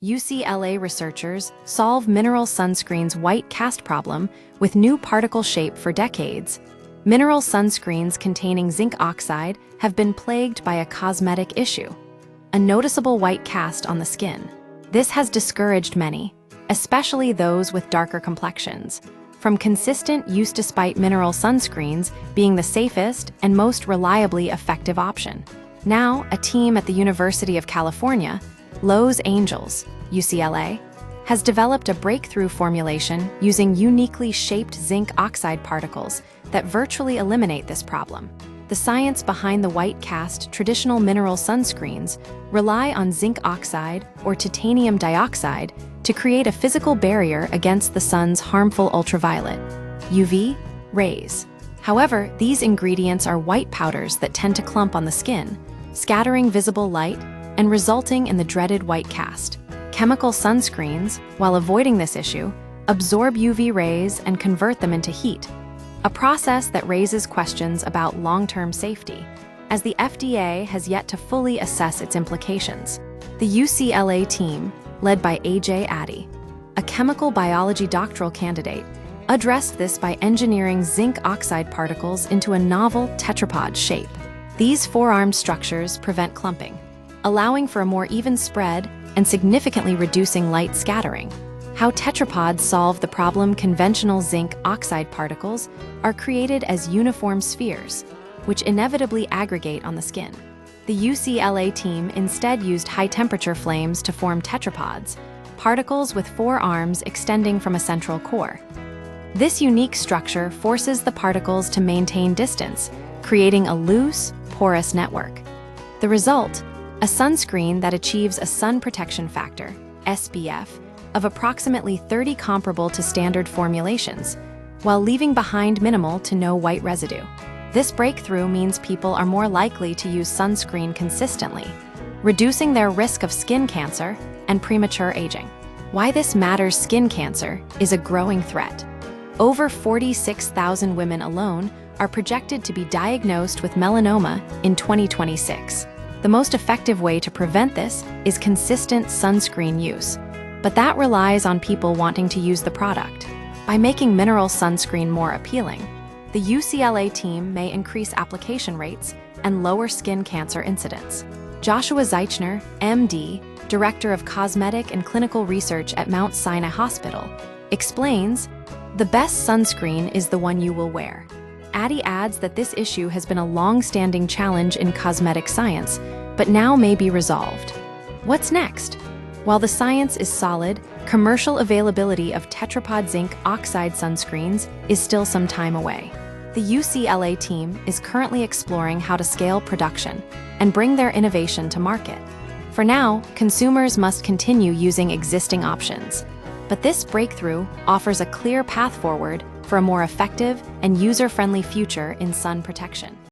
UCLA researchers solve mineral sunscreen's white cast problem with new particle shape for decades. Mineral sunscreens containing zinc oxide have been plagued by a cosmetic issue, a noticeable white cast on the skin. This has discouraged many, especially those with darker complexions, from consistent use despite mineral sunscreens being the safest and most reliably effective option. Now, a team at the University of California, Los Angeles, UCLA, has developed a breakthrough formulation using uniquely shaped zinc oxide particles that virtually eliminate this problem. The science behind the white cast traditional mineral sunscreens rely on zinc oxide or titanium dioxide to create a physical barrier against the sun's harmful ultraviolet (UV) rays. However, these ingredients are white powders that tend to clump on the skin, scattering visible light and resulting in the dreaded white cast. Chemical sunscreens, while avoiding this issue, absorb UV rays and convert them into heat, a process that raises questions about long-term safety, as the FDA has yet to fully assess its implications. The UCLA team, led by A.J. Addy, a chemical biology doctoral candidate, addressed this by engineering zinc oxide particles into a novel tetrapod shape. These four-armed structures prevent clumping, allowing for a more even spread and significantly reducing light scattering. How tetrapods solve the problem: conventional zinc oxide particles are created as uniform spheres, which inevitably aggregate on the skin. The UCLA team instead used high-temperature flames to form tetrapods, particles with four arms extending from a central core. This unique structure forces the particles to maintain distance, creating a loose, porous network. The result: a sunscreen that achieves a sun protection factor, SPF, of approximately 30 comparable to standard formulations, while leaving behind minimal to no white residue. This breakthrough means people are more likely to use sunscreen consistently, reducing their risk of skin cancer and premature aging. Why this matters: skin cancer is a growing threat. Over 46,000 women alone are projected to be diagnosed with melanoma in 2026. The most effective way to prevent this is consistent sunscreen use, but that relies on people wanting to use the product. By making mineral sunscreen more appealing, the UCLA team may increase application rates and lower skin cancer incidence. Joshua Zeichner, MD, Director of Cosmetic and Clinical Research at Mount Sinai Hospital, explains, "The best sunscreen is the one you will wear." Addy adds that this issue has been a long-standing challenge in cosmetic science, but now may be resolved. What's next? While the science is solid, commercial availability of tetrapod zinc oxide sunscreens is still some time away. The UCLA team is currently exploring how to scale production and bring their innovation to market. For now, consumers must continue using existing options, but this breakthrough offers a clear path forward for a more effective and user-friendly future in sun protection.